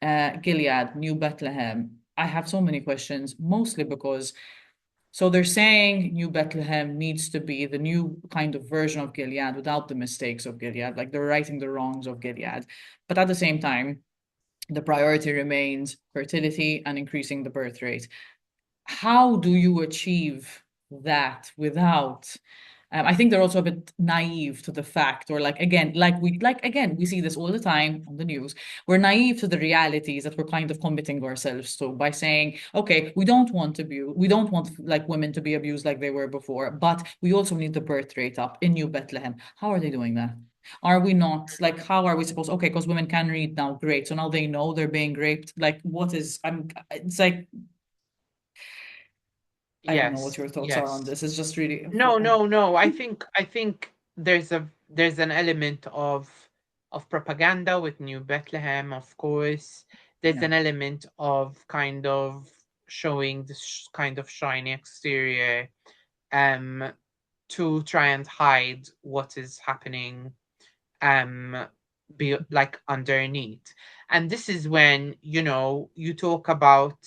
Gilead, New Bethlehem. I have so many questions, mostly because so they're saying New Bethlehem needs to be the new kind of version of Gilead without the mistakes of Gilead, like they're righting the wrongs of Gilead. But at the same time, the priority remains fertility and increasing the birth rate. How do you achieve that without I think they're also a bit naive to the fact, or like again, we see this all the time on the news. We're naive to the realities that we're kind of committing ourselves to by saying, okay, we don't want like women to be abused like they were before, but we also need the birth rate up in New Bethlehem. How are they doing that? Are we not like how are we supposed okay, because women can read now, great. So now they know they're being raped. Like what is I'm it's like I don't know what Yes, your thoughts are on yes. this. It's just really No, no, no. I think there's an element of propaganda with New Bethlehem, of course. There's yeah. an element of kind of showing this kind of shiny exterior um to try and hide what is happening um be like underneath. And this is when, you talk about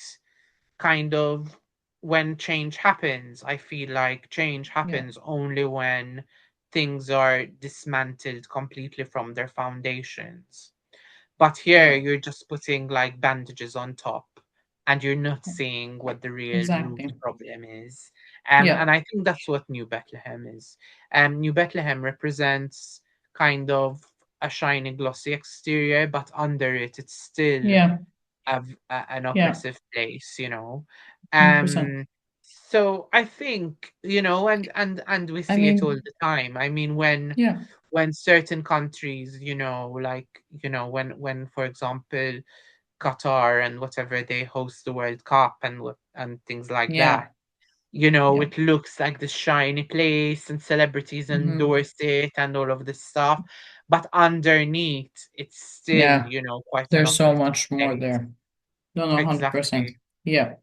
kind of when change happens. I feel like change Yeah. happens only when things are dismantled completely from their foundations. But here Yeah. you're just putting like bandages on top and you're not seeing what the real root Exactly. problem is. Yeah. And I think that's what New Bethlehem is. New Bethlehem represents kind of a shiny, glossy exterior, but under it, it's still Yeah. an Yeah. oppressive place. 100%. So I think, and we I see it all mean, the time. I mean, when yeah. when certain countries, like, when for example Qatar and whatever, they host the World Cup and things like Yeah. that. Yeah. It looks like the shiny place and celebrities Hmm. endorse it and all of this stuff. But underneath, it's still, Yeah. quite an There's so oppressive much more place. there. No, no, 100%. Exactly. Yeah.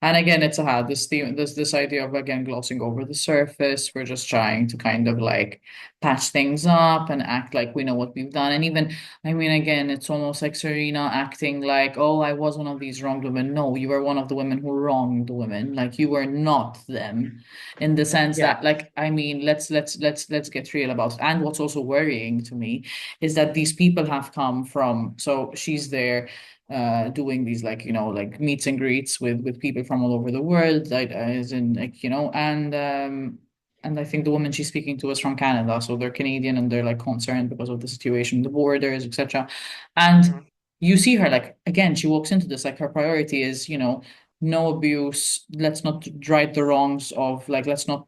And again, it's a had this theme, this idea of again glossing over the surface. We're just trying to kind of like patch things up and act like we know what we've done. And even, I mean, again, it's almost like Serena acting like, oh, I was one of these wronged women. No, you were one of the women who wronged the women. Like you were not them, in the sense Yeah. that, like, I mean, let's get real about it. And what's also worrying to me is that these people have come from. So she's there doing these like like meets and greets with people from all over the world, like as in like and I think the woman she's speaking to is from Canada, so they're Canadian and they're like concerned because of the situation, the borders, etc. And Mhm. you see her like again, she walks into this like her priority is no abuse, let's not right the wrongs of like let's not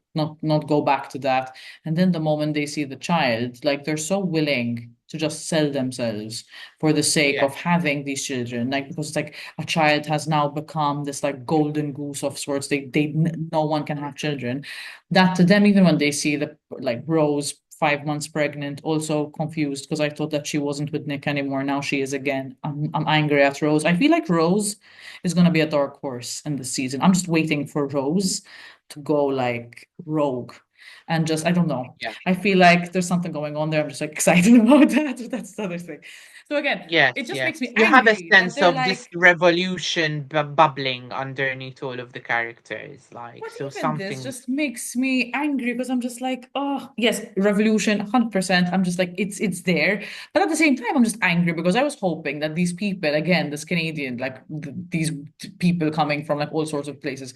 go back to that. And then the moment they see the child, like they're so willing to just sell themselves for the sake Yeah. of having these children, like because it's like a child has now become this like golden goose of sorts. No one can have children. That to them, even when they see the like Rose 5 months pregnant, also confused because I thought that she wasn't with Nick anymore. Now she is again. I'm angry at Rose. I feel like Rose is gonna be a dark horse in the season. I'm just waiting for Rose to go like rogue. And just I don't know. Yeah. I feel like there's something going on there. I'm just like excited about that. But that's the other thing. So again, Yes, it just yes. makes me You have a angry that sense they're of this like, revolution bubbling underneath all of the characters, like but so even this something. just makes me angry because I'm just like, oh yes, revolution, 100%. I'm just like, it's there. But at the same time, I'm just angry because I was hoping that these people, again, this Canadian, like these people coming from like all sorts of places,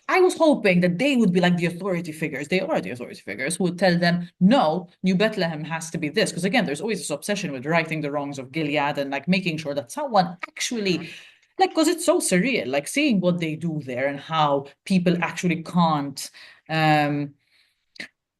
I was hoping that they would be like the authority figures. They are the authority figures who would tell them, no, New Bethlehem has to be this. Because again, there's always this obsession with righting the wrongs of Gilead and like making sure that someone actually, Mhm. like, because it's so surreal, like seeing what they do there and how people actually can't um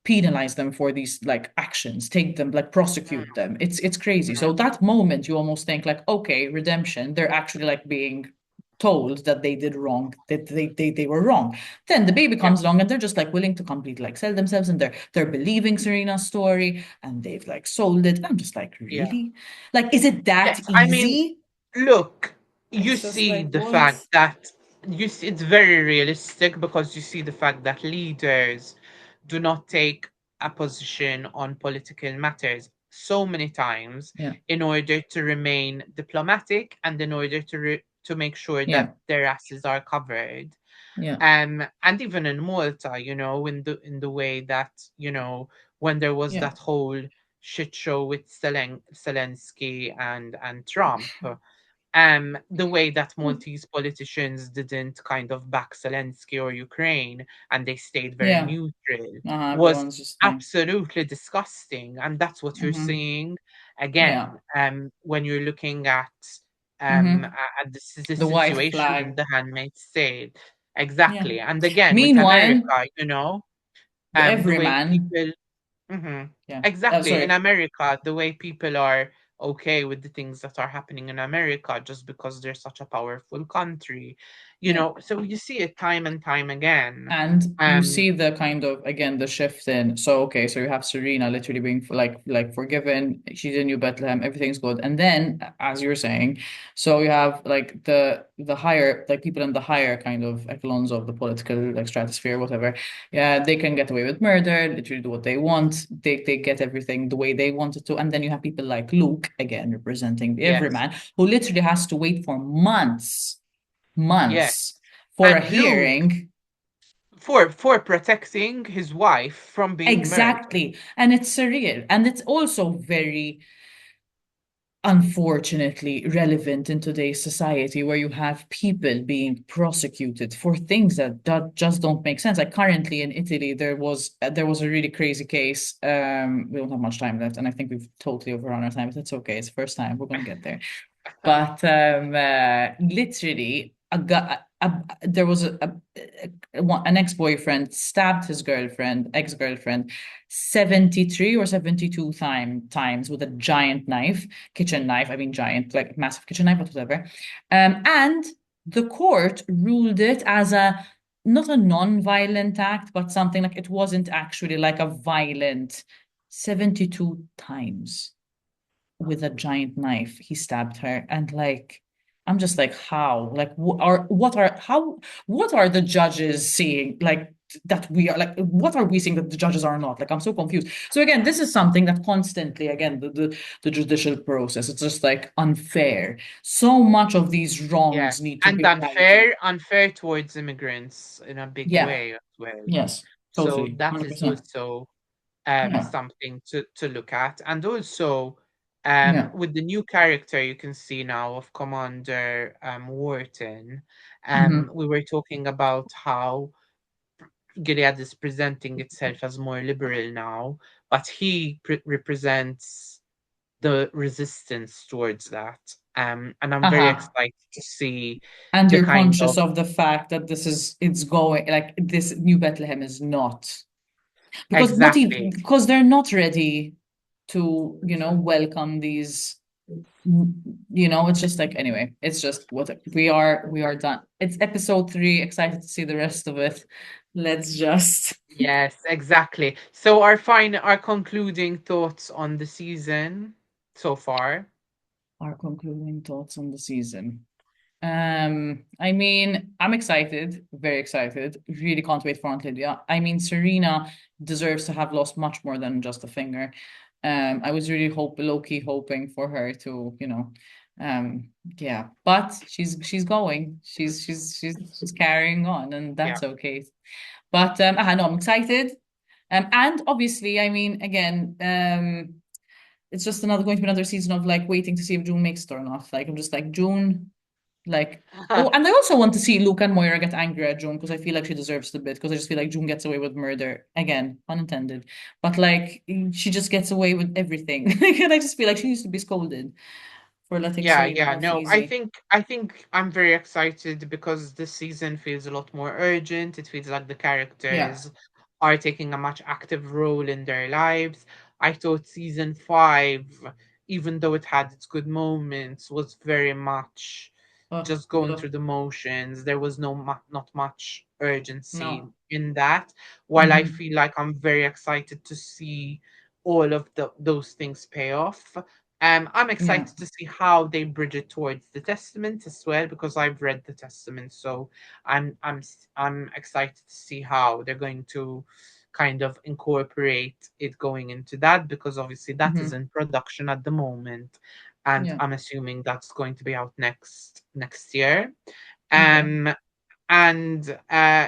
penalize them for these like actions, take them, like prosecute them. It's crazy. Mhm. So that moment you almost think like, okay, redemption, they're actually like being told that they did wrong, that they were wrong. Then the baby Yeah. comes along and they're just like willing to completely like sell themselves and they're believing Serena's story and they've like sold it. I'm just like, Yeah. really? Like, is it that Yes. I mean, easy? look, you It's just see like, the what? fact that it's very realistic because you see the fact that leaders do not take a position on political matters. so many times Yeah. in order to remain diplomatic and in order to make sure that Yeah. their asses are covered. Yeah. And even in Malta, in the way that, when there was Yeah. that whole shit show with Zelensky and Trump, the way that Maltese politicians didn't kind of back Zelensky or Ukraine and they stayed very Yeah. neutral was Everyone's just like, absolutely disgusting. And that's what you're hmm seeing yeah. again, when you're looking hmm at this The white situation in flag. the Handmaid's Tale. Yeah. Exactly. And again, with Meanwhile, America, the the way everyman. people. Mhm. Yeah. Oh, Exactly. In sorry. America, the way people are okay with the things that are happening in America just because they're such a powerful country. Yeah. So you see it time and time again. And you Um, see the kind of again the shift in. So okay, so you have Serena literally being like forgiven. She's in New Bethlehem. Everything's good. And then, as you're saying, so you have like the higher like people in the higher kind of echelons of the political like stratosphere, whatever. Yeah, they can get away with murder. Literally do what they want. They get everything the way they wanted to. And then you have people like Luke again representing the yes, everyman who literally has to wait for months, yes. months for a And Luke, hearing. for protecting his wife from being murdered. Exactly. And it's surreal. And it's also very, unfortunately, relevant in today's society where you have people being prosecuted for things that just don't make sense. Like currently in Italy, there was a really crazy case. We don't have much time left, and I think we've totally overrun our time, but that's okay. It's the first time. We're gonna get there. But literally, there was an ex-boyfriend stabbed his ex-girlfriend, 73 or 72 times with a giant knife, kitchen knife. I mean, giant, like massive kitchen knife, but whatever. And the court ruled it as a not a non-violent act, but something like it wasn't actually like a violent 72 times with a giant knife. He stabbed her, and like I'm just like, how? Like, what are the judges seeing? Like that we are like, what are we seeing that the judges are not? Like, I'm so confused. So again, this is something that constantly, again, the judicial process, it's just like unfair. So much of these Yeah. wrongs need to And be righted. unfair towards immigrants in a big Yeah. way as well. Yes. So Totally. that is 100%. also Yeah. something to look at. And also, Yeah. with the new character you can see now of Commander Wharton, hmm we were talking about how Gilead is presenting itself as more liberal now, but he represents the resistance towards that. And I'm very Uh-huh. excited to see And the you're kind conscious of. of the fact that it's going like this New Bethlehem is not because not even Exactly. because they're not ready to welcome these. It's just like anyway, it's just what we are done. It's episode 3. Excited to see the rest of it. Let's just Yes, exactly. So our concluding thoughts on the season so far. our concluding thoughts on the season. I mean, I'm excited, very excited. Really can't wait for Aunt Lydia. I mean, Serena deserves to have lost much more than just a finger. I was really low-key hoping for her to, yeah. But she's going. She's carrying on, and Yeah. that's okay. But I know I'm excited. And obviously, I mean, again, it's just going to be another season of like waiting to see if June makes it or not. Like I'm just like June. Like, oh, and I also want to see Luke and Moira get angry at June because I feel like she deserves the bit because I just feel like June gets away with murder again, pun intended. But like, she just gets away with everything, and I just feel like she needs to be scolded for letting Yeah, Serena yeah. off No, I easy. think I think I'm very excited because this season feels a lot more urgent. It feels like the Yeah. characters are taking a much active role in their lives. I thought season 5, even though it had its good moments, was very much just going Ugh. through the motions. There was not much urgency No. in that. While I hmm feel like I'm very excited to see all of those things pay off. I'm Yeah. excited to see how they bridge it towards the Testament as well because I've read the Testament, so I'm excited to see how they're going to kind of incorporate it going into that, because obviously that is Hmm. in production at the moment, and Yeah. I'm assuming that's going to be out next year. Okay. Um, and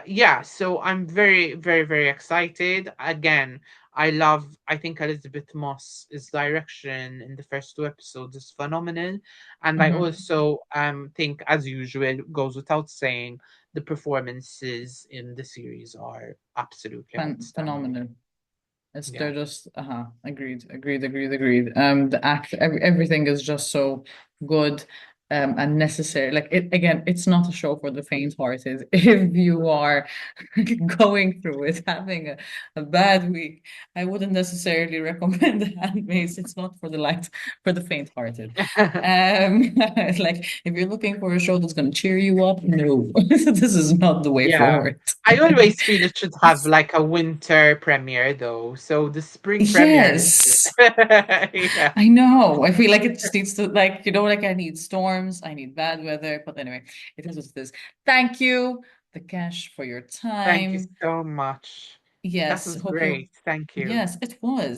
yeah, so I'm very, very, very excited. Again, I think Elizabeth Moss's direction in the first two episodes is phenomenal, and I Hmm. also think, as usual, goes without saying, the performances in the series are absolutely outstanding. Phenomenal. It's Yeah. they're just agreed. The act everything is just so good and necessary. Like it again, it's not a show for the faint-hearted. If you are going through it, having a bad week, I wouldn't necessarily recommend Handmaids. It's not for the for the faint-hearted. Like if you're looking for a show that's going to cheer you up, no, this is not the way Yeah. forward. I always feel it should have like a winter premiere though. So the spring premiere is Yes. good. Yeah. I know. I feel like it just needs to like, like I need storms, I need bad weather. But anyway, it is what it is. Thank you, Vikesh, for your Thank you time. so much. That Yes, was hope you great. Thank you. yes, it was.